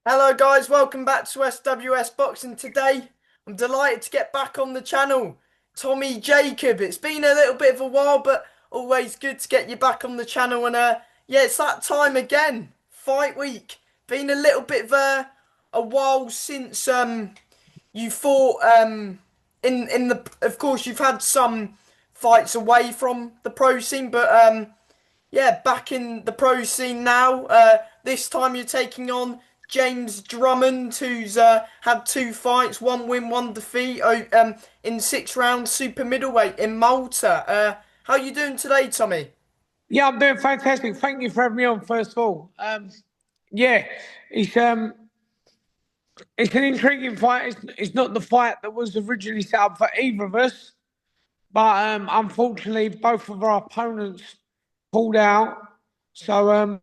Hello guys, welcome back to SWS Boxing. Today, I'm delighted to get back on the channel. Tommy Jacob. It's been a little bit of a while, but always good to get you back on the channel. And yeah, it's that time again. Fight week. Been a little bit of a while since you fought in the, of course you've had some fights away from the pro scene, but yeah, back in the pro scene now. This time you're taking on James Drummond, who's had two fights, one win, one defeat, in 6 rounds, super middleweight in Malta. How you doing today, Tommy? Yeah, I'm doing fantastic. Thank you for having me on, first of all. Yeah, it's um it's an intriguing fight. It's not the fight that was originally set up for either of us, but unfortunately both of our opponents pulled out. So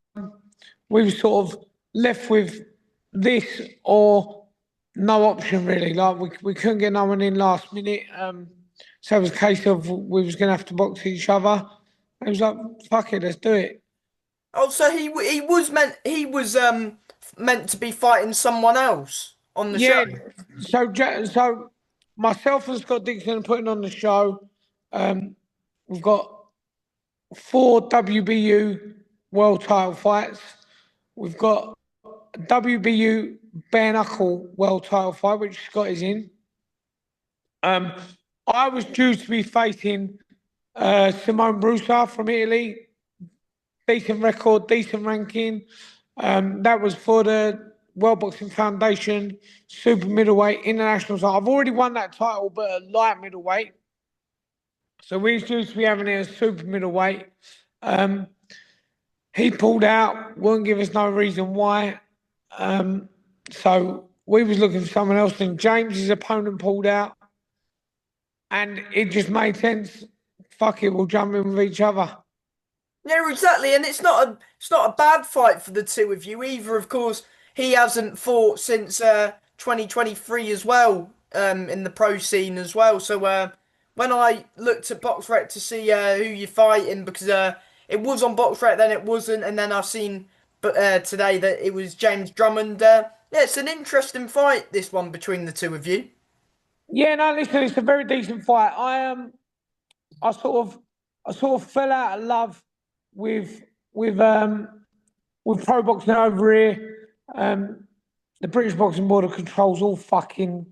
we were sort of left with this or no option really. Like we couldn't get no one in last minute. So it was a case of we was gonna have to box each other. It was like, fuck it, let's do it. Oh, so he was meant to be fighting someone else on the show. Yeah, so myself and Scott Dixon are putting on the show. Um, we've got four WBU world title fights. We've got a WBU bare knuckle world title fight, which Scott is in. Um, I was due to be facing Simone Brusa from Italy. Decent record, decent ranking. That was for the World Boxing Foundation Super Middleweight International title. I've already won that title, but at light middleweight. So we used to be having it as super middleweight. Um, he pulled out, wouldn't give us no reason why. So we was looking for someone else, and James's opponent pulled out, and it just made sense. Fuck it, we'll jump in with each other. Yeah, exactly, and it's not a bad fight for the two of you either. Of course, he hasn't fought since 2023 as well, in the pro scene as well. So when I looked at BoxRec to see who you're fighting, because it was on BoxRec, then it wasn't, and then I've seen but today that it was James Drummond. Yeah, it's an interesting fight, this one between the two of you. Yeah, no, listen, it's a very decent fight. I I sort of fell out of love with with um with pro boxing over here. The British Boxing Board controls all fucking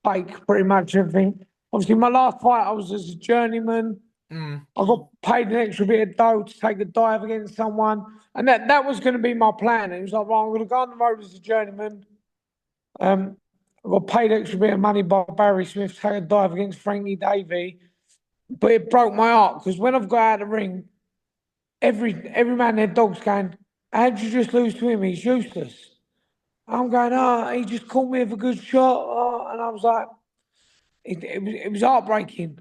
fake, pretty much everything. Obviously, my last fight I was as a journeyman. Mm. I got paid an extra bit of dough to take a dive against someone, and that was going to be my plan. It was like, well, I'm going to go on the road as a journeyman. I got paid extra bit of money by Barry Smith to take a dive against Frankie Davey, but it broke my heart because when I've got out of the ring, every man their dog's going, how'd you just lose to him? He's useless. I'm going, oh, he just caught me with a good shot. Oh, and I was like, it was heartbreaking.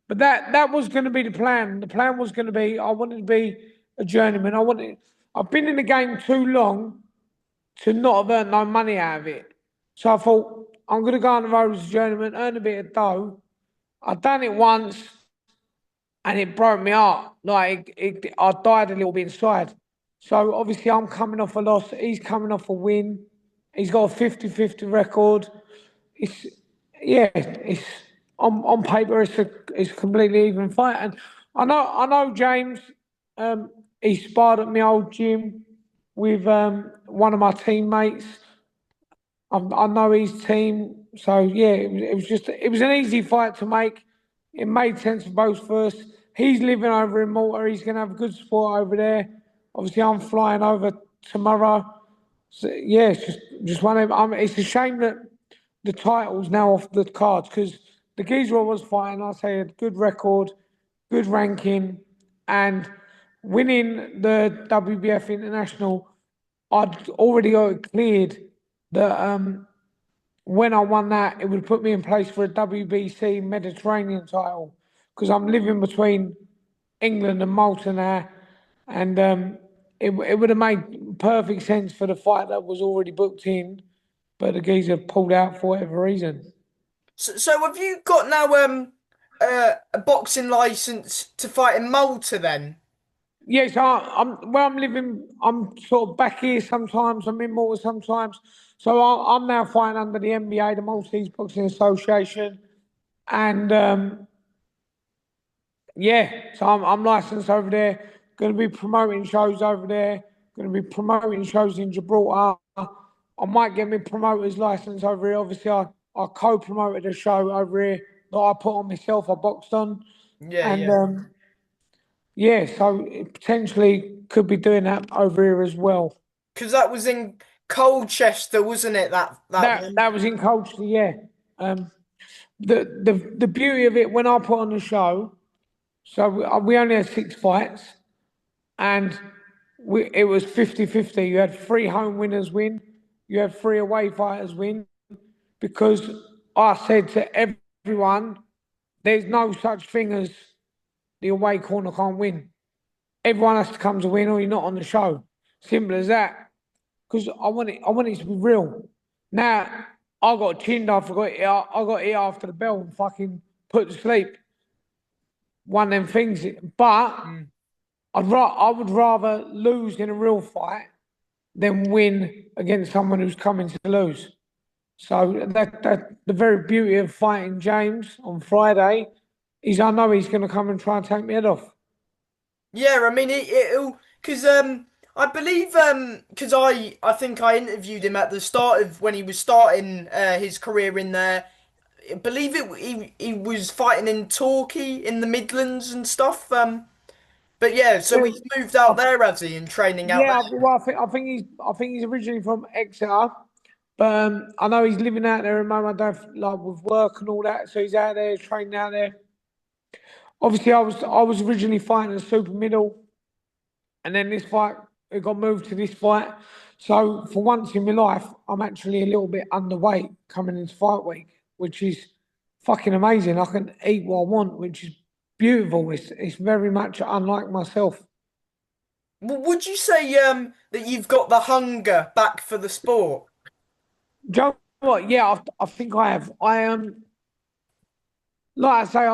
But that was going to be the plan. The plan was going to be I wanted to be a journeyman. I've been in the game too long to not have earned no money out of it. So I thought I'm going to go on the road as a journeyman, earn a bit of dough. I've done it once, and it broke me heart. I died a little bit inside. So obviously I'm coming off a loss. He's coming off a win. He's got a 50-50 record. It's yeah, it's on paper it's a completely even fight. And I know James, he sparred at my old gym with one of my teammates. I know his team, so yeah, it was an easy fight to make. It made sense for both of us. He's living over in Malta. He's going to have good support over there. Obviously, I'm flying over tomorrow. So yeah, it's just one of. It's a shame that the title's now off the cards because the geezer I was fighting, I say, had good record, good ranking, and winning the WBF International. I'd already got it cleared that when I won that, it would put me in place for a WBC Mediterranean title because I'm living between England and Malta now, and it would have made perfect sense for the fight that was already booked in, but the geezer pulled out for whatever reason. So have you got now a boxing license to fight in Malta then? Yes, I'm where I'm living. I'm sort of back here sometimes. I'm in Malta sometimes. So I'm now fighting under the NBA, the Maltese Boxing Association, and yeah, so I'm licensed over there. Going to be promoting shows over there. Going to be promoting shows in Gibraltar. I might get my promoter's license over here. Obviously, I co-promoted a show over here that I put on myself. I boxed on, Yeah, and yeah. yeah, so it potentially could be doing that over here as well. Because that was in Colchester, wasn't it? That one. That was in Colchester, yeah. Um, the beauty of it when I put on the show, so we only had 6 fights, and it was 50-50. You had three home winners win, you had three away fighters win, because I said to everyone, there's no such thing as the away corner can't win. Everyone has to come to win, or you're not on the show. Simple as that. Because I want it to be real. Now I got chinned. I got hit after the bell and fucking put to sleep. One of them things. But Mm. I would rather lose in a real fight than win against someone who's coming to lose. So that the very beauty of fighting James on Friday is I know he's going to come and try and take me head off. Yeah, I mean it'll because I believe because I think I interviewed him at the start of when he was starting his career in there. I believe he was fighting in Torquay in the Midlands and stuff. But yeah, so Yeah, he's moved out there, has he, and training out there? yeah. Well, I think he's originally from Exeter, but I know he's living out there at the moment. I don't like with work and all that, so he's out there training out there. Obviously, I was originally fighting a super middle, and then this fight it got moved to this fight. So for once in my life, I'm actually a little bit underweight coming into fight week, which is fucking amazing. I can eat what I want, which is beautiful. It's very much unlike myself. Would you say that you've got the hunger back for the sport? Do you know what? Yeah, I think I have. Like I say,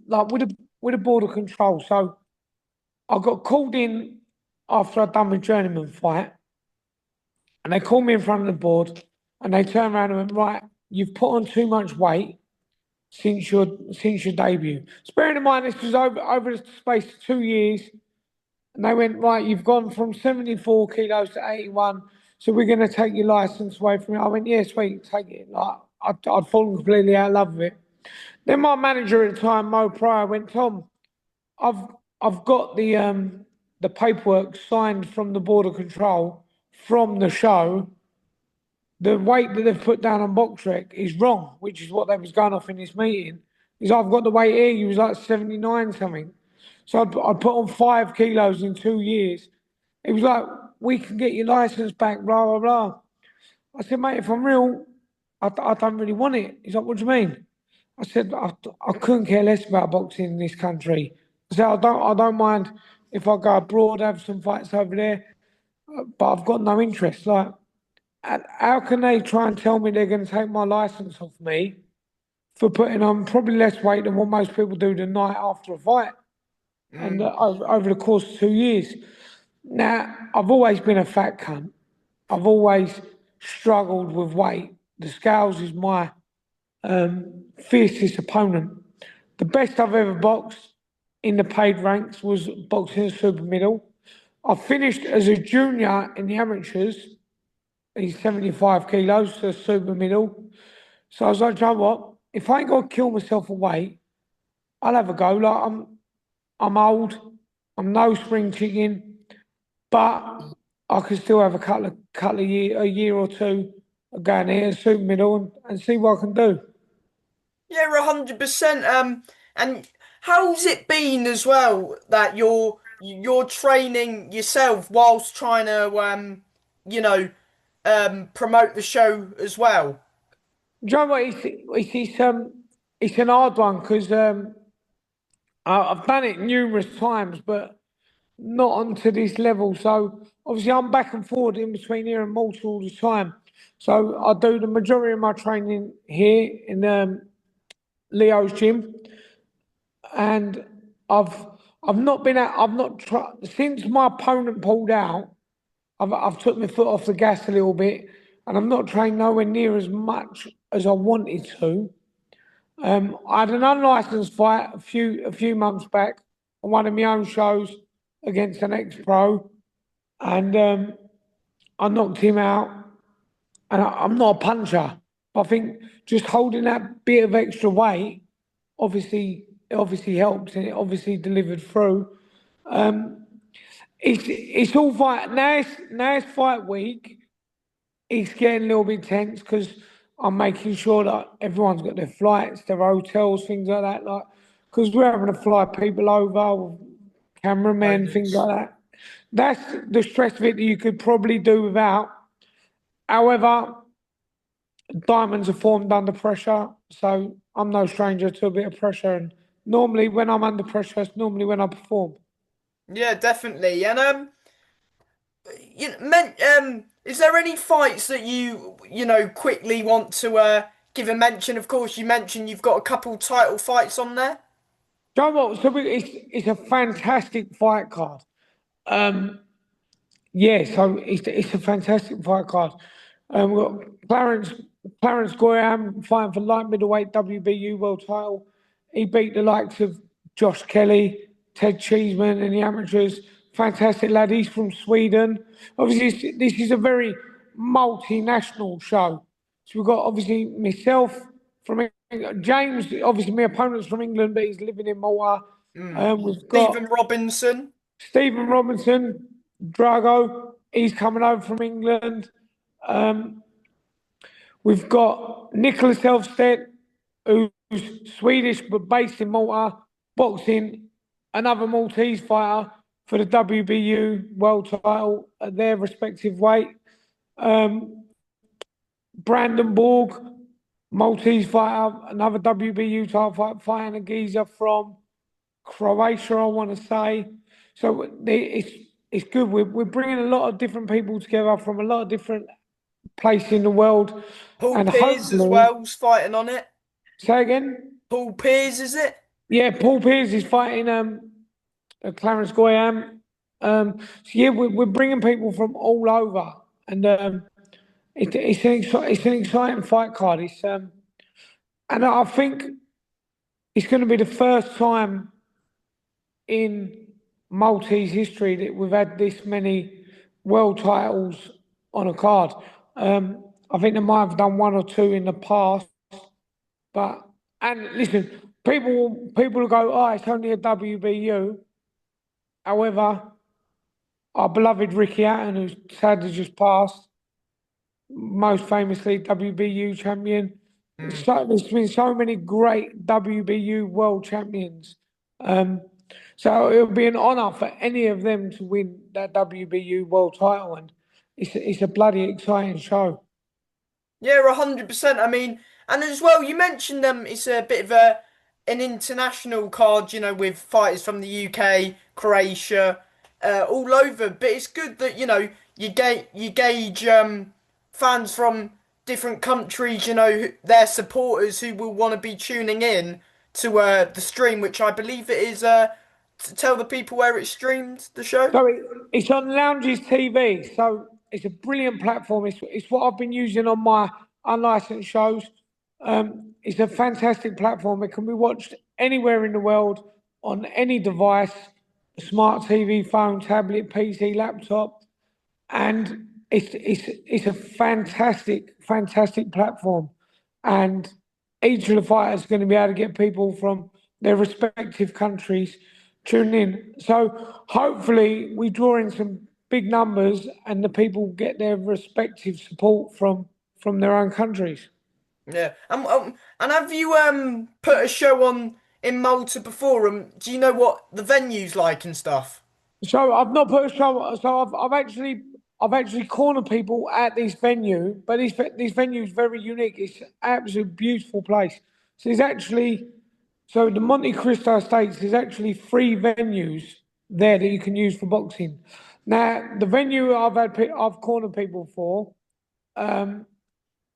like with the border control. So I got called in after I'd done my journeyman fight, and they called me in front of the board, and they turned around and went, right, you've put on too much weight since your debut. So bearing in mind this was over the space of 2 years, and they went, right, you've gone from 74 kilos to 81, so we're going to take your license away from you. I went, yeah, sweet, take it. Like I'd fallen completely out of love with it. Then my manager at the time, Mo Pryor, went, Tom, I've I've got the paperwork signed from the border control from the show. The weight that they've put down on BoxRec is wrong, which is what they was going off in this meeting. Is I've got the weight here. You was like 79 something. So I put on 5 kilos in 2 years. It was like, we can get your license back, blah, blah, blah. I said, mate, if I'm real, I don't really want it. He's like, what do you mean? I said, I couldn't care less about boxing in this country. I said, I don't mind if I go abroad, have some fights over there, but I've got no interest. Like, how can they try and tell me they're going to take my license off me for putting on probably less weight than what most people do the night after a fight and Mm. over the course of 2 years? Now, I've always been a fat cunt. I've always struggled with weight. The scales is my fiercest opponent. The best I've ever boxed in the paid ranks was boxing a super middle. I finished as a junior in the amateurs. He's 75 kilos, so super middle. So I was like, you know what? If I ain't got to kill myself for weight, I'll have a go. Like I'm old, I'm no spring chicken, but I can still have a year or two of going here, super middle, and see what I can do. Yeah, 100%. And how's it been as well that you're training yourself whilst trying to you know, promote the show as well? Do you know what? It's an hard one because I've done it numerous times, but not onto this level. So obviously, I'm back and forward in between here and Malta all the time. So I do the majority of my training here in Leo's gym, and I've I've not tried since my opponent pulled out. I've took my foot off the gas a little bit, and I'm not trained nowhere near as much as I wanted to. I had an unlicensed fight a few months back on one of my own shows against an ex-pro, and I knocked him out. And I'm not a puncher. I think just holding that bit of extra weight obviously helps, and it obviously delivered through. It's all fight now. It's fight week. It's getting a little bit tense because I'm making sure that everyone's got their flights, their hotels, things like that. Like, because we're having to fly people over, cameramen, things Opponents. like that. That's the stress of it that you could probably do without. However, diamonds are formed under pressure, so I'm no stranger to a bit of pressure. And normally, when I'm under pressure, it's normally when I perform. Yeah, definitely. And is there any fights that you quickly want to give a mention? Of course, you mentioned you've got a couple title fights on there. Do you know what? It's a fantastic fight card. Um, Yeah, so it's a fantastic fight card. We've got Clarence Goyam fighting for light middleweight WBU world title. He beat the likes of Josh Kelly, Ted Cheeseman in the amateurs. Fantastic lad. He's from Sweden. Obviously, this is a very multinational show. So we've got obviously myself from James. Obviously, my opponent's from England, but he's living in Malta. We've got Stephen Robinson. Stephen Robinson, Drago, he's coming over from England. Um, we've got Nicholas Elfstedt, who's Swedish but based in Malta, boxing another Maltese fighter for the WBU world title at their respective weight. Um, Brandon Borg, Maltese fighter, another WBU title fight, fighting a geezer from Croatia, I want to say. So it's good. We're bringing a lot of different people together from a lot of different places in the world, Paul and Pierce as hopefully, well who's fighting on it. say again. Paul Pierce, is it? Yeah, Paul Pierce is fighting Clarence Goyam. So yeah, we're bringing people from all over, and it's an exciting fight card. And I think it's going to be the first time in Maltese history that we've had this many world titles on a card. I think they might have done one or two in the past, but and listen, people will go, oh, it's only a WBU. However, our beloved Ricky Hatton, who's sadly just passed, most famously WBU champion. Mm. There's been so many great WBU world champions. Um, so it would be an honour for any of them to win that WBU world title, and it's a bloody exciting show. Yeah, 100%. I mean, and as well, you mentioned it's a bit of a an international card, with fighters from the UK, Croatia, all over. But it's good that, you gauge fans from different countries, their supporters who will want to be tuning in to the stream, which I believe it is to tell the people where it's streamed, the show. So it's on Lounges TV. So it's a brilliant platform. It's what I've been using on my unlicensed shows. It's a fantastic platform. It can be watched anywhere in the world on any device, smart TV, phone, tablet, PC, laptop, and it's a fantastic platform. And each of the fighters are going to be able to get people from their respective countries tuning in. So hopefully we draw in some big numbers and the people get their respective support from their own countries. Yeah. And have you put a show on in Malta before? Do you know what the venue's like and stuff? So I've not put a show. So I've actually cornered people at this venue, but this venue is very unique. It's an absolute beautiful place. So there's actually so the Monte Cristo Estates. There's actually three venues there that you can use for boxing. Now the venue I've cornered people for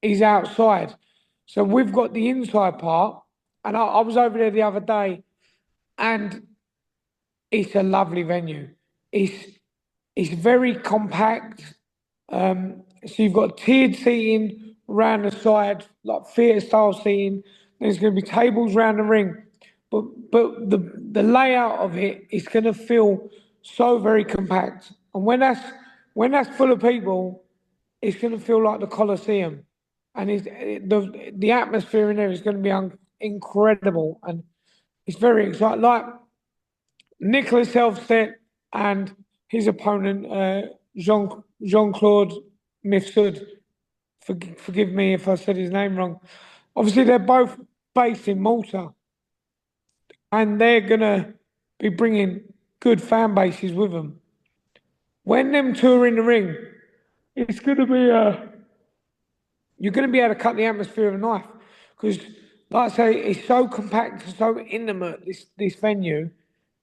is outside. So we've got the inside part, and I was over there the other day, and it's a lovely venue. It's very compact. So you've got tiered seating around the side, like theatre style seating. There's going to be tables around the ring, but the layout of it is going to feel so very compact. And when that's full of people, it's going to feel like the Colosseum, and the atmosphere in there is going to be incredible, and it's very exciting. Like Nicholas Elfstedt and his opponent, Jean Claude Mifsud. Forgive me if I said his name wrong. Obviously, they're both based in Malta, and they're gonna be bringing good fan bases with them. When them two are in the ring, it's gonna be you're gonna be able to cut the atmosphere with a knife because, like I say, it's so compact, so intimate. This venue,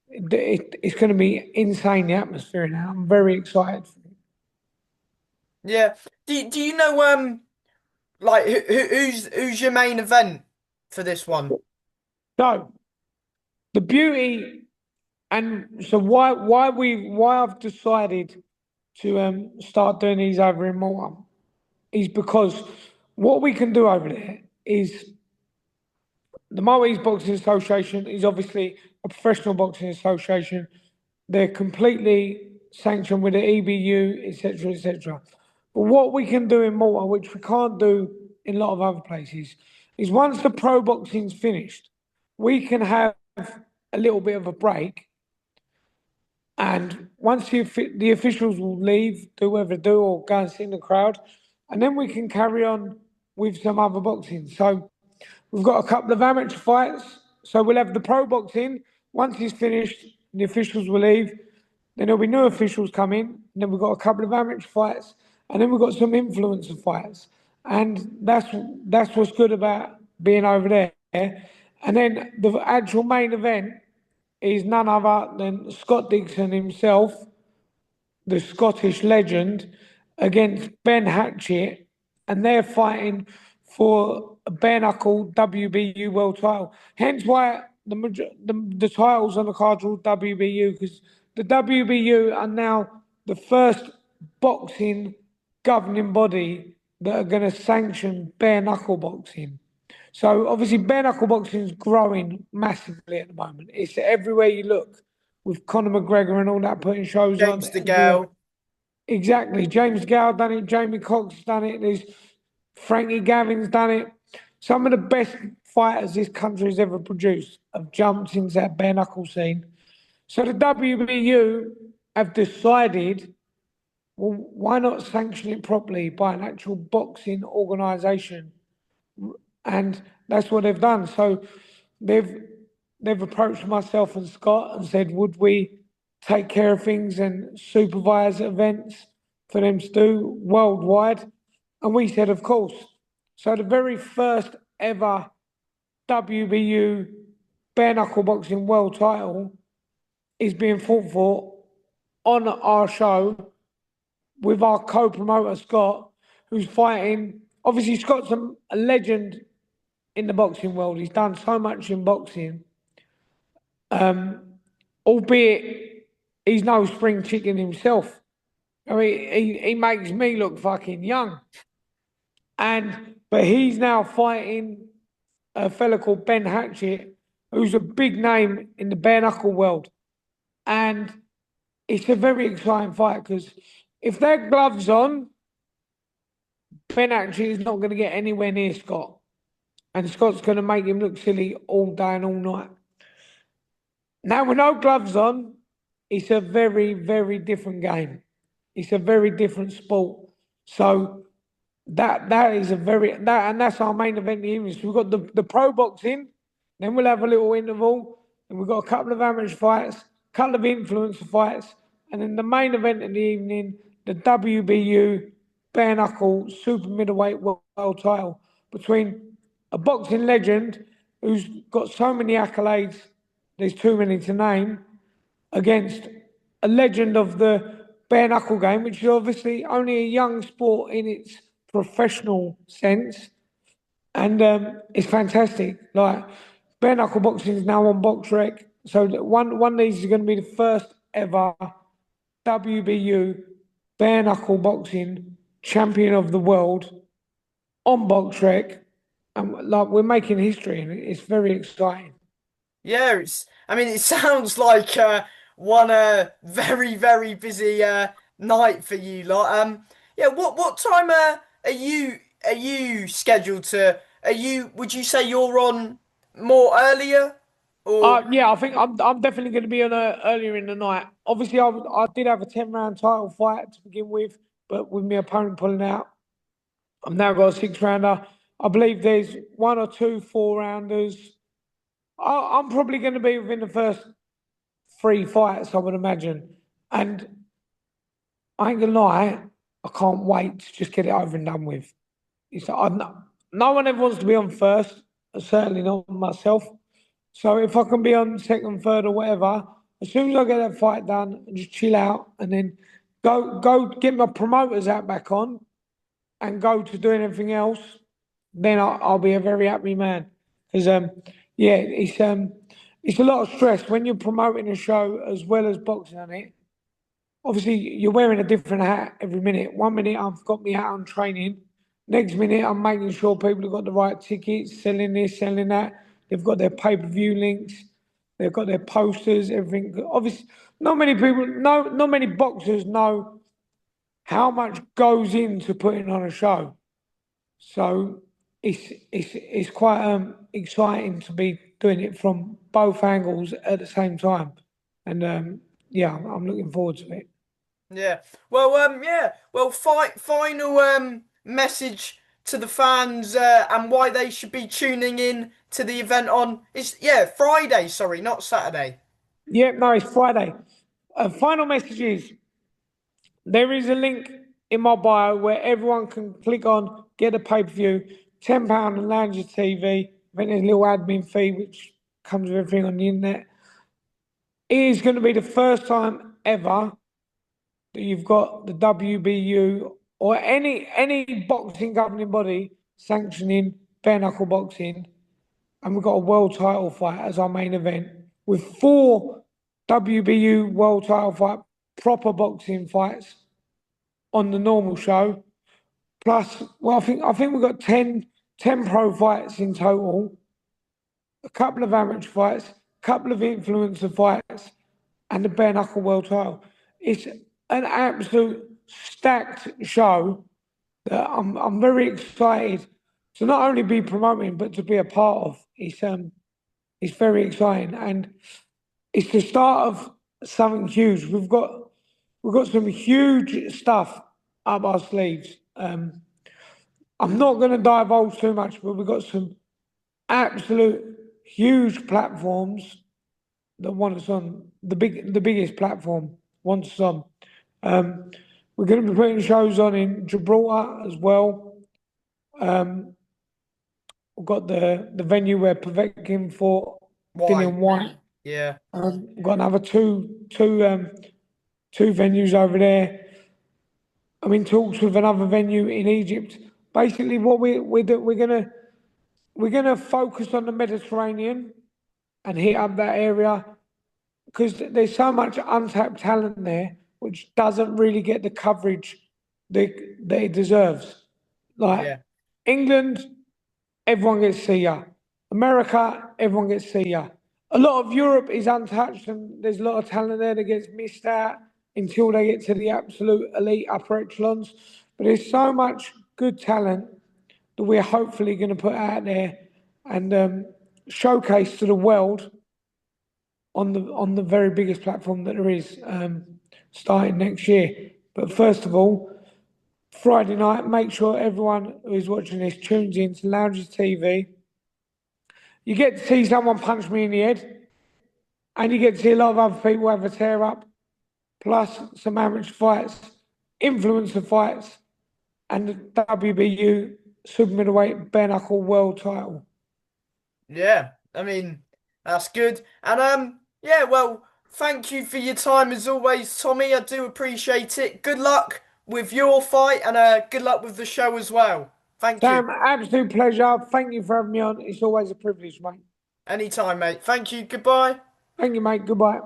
it's going to be insane, the atmosphere now. I'm very excited for it. Yeah. Do you know like who's your main event for this one? So the beauty, and so why I've decided to start doing these over in Malta is because what we can do over there is the Maltese Boxing Association is obviously a professional boxing association. They're completely sanctioned with the EBU, etc., etc. But what we can do in Malta, which we can't do in a lot of other places, is once the pro boxing's finished, we can have a little bit of a break. And once the officials will leave, do whatever they do, or go and sit in the crowd, and then we can carry on with some other boxing. So we've got a couple of amateur fights. So we'll have the pro boxing. Once it's finished, the officials will leave. Then there'll be new officials come in. And then we've got a couple of amateur fights. And then we've got some influencer fights. And that's what's good about being over there. And then the actual main event is none other than Scott Dixon himself, the Scottish legend, against Ben Hatchett, and they're fighting for a bare knuckle WBU world title. Hence why the titles on the card are all WBU, because the WBU are now the first boxing governing body that are going to sanction bare knuckle boxing. So obviously bare knuckle boxing is growing massively at the moment. It's everywhere you look, with Conor McGregor and all that putting shows on James everywhere. DeGale. Exactly. James Gow done it. Jamie Cox done it. There's Frankie Gavin's done it. Some of the best fighters this country has ever produced have jumped into that bare knuckle scene. So the WBU have decided, well, why not sanction it properly by an actual boxing organisation? And that's what they've done. So they've they've approached myself and Scott and said, would we take care of things and supervise events for them to do worldwide? And we said, of course. So the very first ever WBU bare knuckle boxing world title is being fought for on our show with our co-promoter Scott, who's fighting. Obviously, Scott's a legend in the boxing world. He's done so much in boxing, albeit he's no spring chicken himself. I mean, he makes me look fucking young. But he's now fighting a fella called Ben Hatchett, who's a big name in the bare knuckle world. And it's a very exciting fight because if that gloves on, Ben Hatchett is not going to get anywhere near Scott. And Scott's going to make him look silly all day and all night. Now, with no gloves on, it's a very, very different game. It's a very different sport. So that is a very that and that's our main event in the evening. So we've got the pro boxing, then we'll have a little interval, and we've got a couple of amateur fights, a couple of influencer fights, and then the main event in the evening, the WBU bare knuckle super middleweight world title between a boxing legend who's got so many accolades, there's too many to name, against a legend of the bare knuckle game, which is obviously only a young sport in its professional sense, and it's fantastic. Like bare knuckle boxing is now on BoxRec. So one of these is going to be the first ever WBU bare knuckle boxing champion of the world on BoxRec, and like we're making history, and it's very exciting. Yeah, I mean, it sounds like one very very busy night for you lot. Yeah, what time are you scheduled to? Would you say you're on more earlier or? Yeah, I think I'm definitely going to be on earlier in the night. Obviously, I did have a 10 round title fight to begin with, but with my opponent pulling out, I've now got a 6 rounder. I believe there's one or two 4 rounders. I'm probably going to be within the first 3 fights, I would imagine. And I ain't gonna lie, I can't wait to just get it over and done with. No one ever wants to be on first, certainly not myself. So if I can be on second, third, or whatever, as soon as I get that fight done and just chill out and then go get my promoters out back on and go to doing everything else, then I'll be a very happy man. Because yeah, it's a lot of stress when you're promoting a show as well as boxing on it. Obviously you're wearing a different hat every minute. 1 minute I've got me out on training. Next minute I'm making sure people have got the right tickets, selling this, selling that. They've got their pay-per-view links. They've got their posters, everything. Obviously, not many people, no, not many boxers know how much goes into putting on a show. So it's quite exciting to be doing it from both angles at the same time, and yeah, I'm looking forward to it. Yeah. Well, yeah. Well, final message to the fans and why they should be tuning in to the event on it's yeah, Friday, sorry, not Saturday. Yeah, no, it's Friday. Final message is there is a link in my bio where everyone can click on, get a pay per view, £10 and land your TV. I think there's a little admin fee which comes with everything on the internet. It is going to be the first time ever that you've got the WBU or any boxing governing body sanctioning bare knuckle boxing, and we've got a world title fight as our main event with 4 WBU world title fight proper boxing fights on the normal show. Plus, well, I think we've got 10 pro fights in total, a couple of amateur fights, a couple of influencer fights, and the bare knuckle world title. It's an absolute stacked show that I'm very excited to not only be promoting but to be a part of. It's very exciting, and it's the start of something huge. We've got some huge stuff up our sleeves. I'm not going to divulge too much, but we've got some absolute huge platforms that want us on the biggest platform wants us on. Um, we're going to be putting shows on in Gibraltar as well. We've got the venue where Povetkin fought Why? Dillian White. Yeah. We've got another two venues over there. I'm in talks with another venue in Egypt. Basically, what we're gonna focus on the Mediterranean and hit up that area because there's so much untapped talent there, which doesn't really get the coverage that it deserves. Like Yeah. England, everyone gets to see ya. America, everyone gets to see ya. A lot of Europe is untouched, and there's a lot of talent there that gets missed out until they get to the absolute elite upper echelons. But there's so much good talent that we're hopefully going to put out there and showcase to the world on the very biggest platform that there is, starting next year. But first of all, Friday night, make sure everyone who is watching this tunes in to Lounges TV. You get to see someone punch me in the head, and you get to see a lot of other people have a tear up, plus some amateur fights, influencer fights, and the WBU super middleweight bare knuckle world title. Yeah. I mean, that's good. And yeah, well, thank you for your time as always, Tommy. I do appreciate it. Good luck with your fight and good luck with the show as well. Thank you. Sam, absolute pleasure. Thank you for having me on. It's always a privilege, mate. Anytime, mate. Thank you. Goodbye. Thank you, mate. Goodbye.